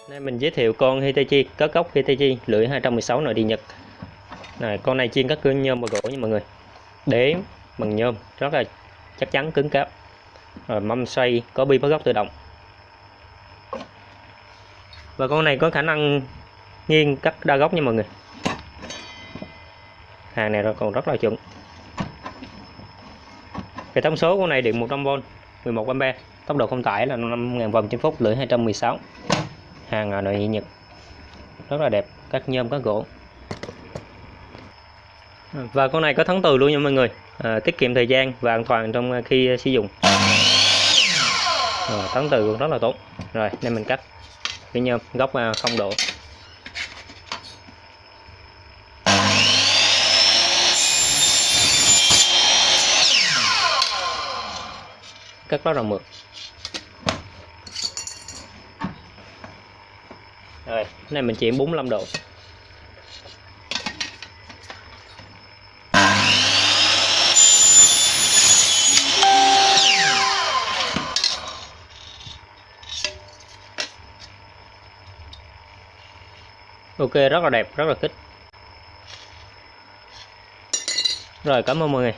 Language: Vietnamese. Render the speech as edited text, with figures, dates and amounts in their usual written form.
Nay mình giới thiệu con Hitachi cất gốc Hitachi lưỡi 216 nội địa Nhật. Này, con này chuyên cắt cưa nhôm và gỗ nha mọi người. Đế bằng nhôm rất là chắc chắn cứng cáp. Rồi mâm xoay có bi bắt gốc tự động. Và con này có khả năng nghiêng cắt đa góc nha mọi người. Hàng này còn rất là chuẩn. Về thông số con này điện 100V, 11A, tốc độ không tải là 5.000 vòng trên phút, lưỡi 216. Hàng nội địa Nhật rất là đẹp, cắt nhôm cắt gỗ. Và con này có thắng từ luôn nha mọi người, tiết kiệm thời gian và an toàn trong khi sử dụng. Thắng từ cũng rất là tốt. Rồi nên mình cắt cái nhôm góc không độ. Cắt rất là mượt. Rồi cái này mình chuyển 45 độ. Ok, rất là đẹp, rất là thích. Rồi, cảm ơn mọi người.